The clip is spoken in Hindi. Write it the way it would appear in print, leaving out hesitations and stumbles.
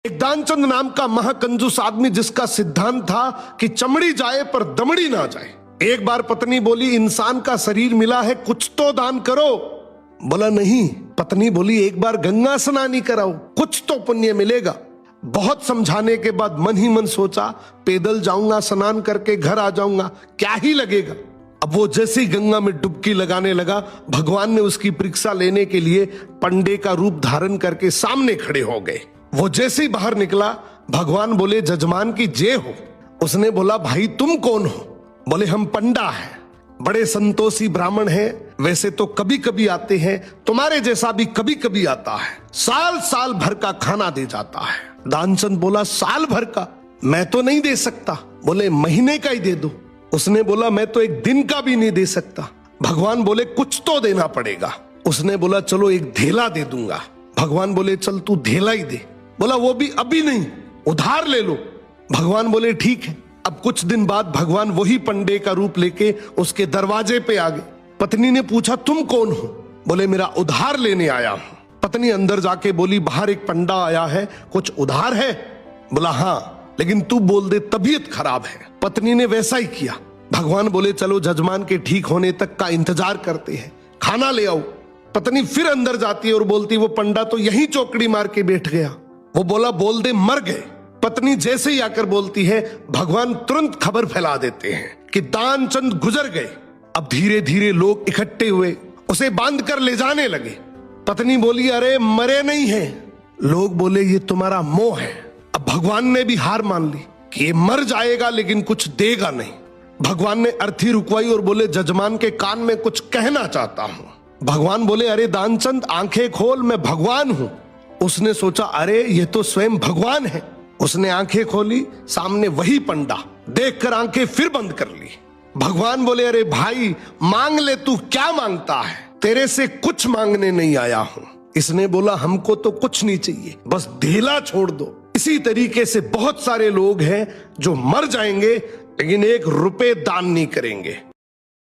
एक दानचंद नाम का महाकंजूस आदमी जिसका सिद्धांत था कि चमड़ी जाए पर दमड़ी ना जाए। एक बार पत्नी बोली, इंसान का शरीर मिला है, कुछ तो दान करो। बोला नहीं। पत्नी बोली, एक बार गंगा स्नान कराओ, कुछ तो पुण्य मिलेगा। बहुत समझाने के बाद मन ही मन सोचा, पैदल जाऊंगा, स्नान करके घर आ जाऊंगा, क्या ही लगेगा। अब वो जैसे ही गंगा में डुबकी लगाने लगा, भगवान ने उसकी परीक्षा लेने के लिए पंडे का रूप धारण करके सामने खड़े हो गए। वो जैसे ही बाहर निकला, भगवान बोले, जजमान की जय हो। उसने बोला, भाई तुम कौन हो? बोले, हम पंडा हैं, बड़े संतोषी ब्राह्मण हैं, वैसे तो कभी कभी आते हैं, तुम्हारे जैसा भी कभी कभी आता है, साल साल भर का खाना दे जाता है। दानचंद बोला, साल भर का? मैं तो नहीं दे सकता। बोले, महीने का ही दे दो। उसने बोला, मैं तो एक दिन का भी नहीं दे सकता। भगवान बोले, कुछ तो देना पड़ेगा। उसने बोला, चलो एक धेला दे दूंगा। भगवान बोले, चल तू धेला ही दे। बोला, वो भी अभी नहीं, उधार ले लो। भगवान बोले, ठीक है। अब कुछ दिन बाद भगवान वही पंडे का रूप लेके उसके दरवाजे पे आ गए। पत्नी ने पूछा, तुम कौन हो? बोले, मेरा उधार लेने आया हूं। पत्नी अंदर जाके बोली, बाहर एक पंडा आया है, कुछ उधार है? बोला, हाँ, लेकिन तू बोल दे तबीयत खराब है। पत्नी ने वैसा ही किया। भगवान बोले, चलो जजमान के ठीक होने तक का इंतजार करते हैं, खाना ले आओ। पत्नी फिर अंदर जाती है और बोलती, वो पंडा तो यही चौकड़ी मार के बैठ गया। वो बोला, बोल दे मर गए। पत्नी जैसे ही आकर बोलती है, भगवान तुरंत खबर फैला देते हैं कि दानचंद गुजर गए। अब धीरे धीरे लोग इकट्ठे हुए, उसे बांध कर ले जाने लगे। पत्नी बोली, अरे मरे नहीं है। लोग बोले, ये तुम्हारा मोह है। अब भगवान ने भी हार मान ली कि ये मर जाएगा लेकिन कुछ देगा नहीं। भगवान ने अर्थी रुकवाई और बोले, जजमान के कान में कुछ कहना चाहता हूं। भगवान बोले, अरे दानचंद आंखें खोल, मैं भगवान हूं। उसने सोचा, अरे ये तो स्वयं भगवान है। उसने आंखें खोली, सामने वही पंडा। देखकर आंखें फिर बंद कर ली। भगवान बोले, अरे भाई मांग ले, तू क्या मांगता है? तेरे से कुछ मांगने नहीं आया हूं। इसने बोला, हमको तो कुछ नहीं चाहिए, बस धेला छोड़ दो। इसी तरीके से बहुत सारे लोग हैं जो मर जाएंगे लेकिन 1 रुपए दान नहीं करेंगे।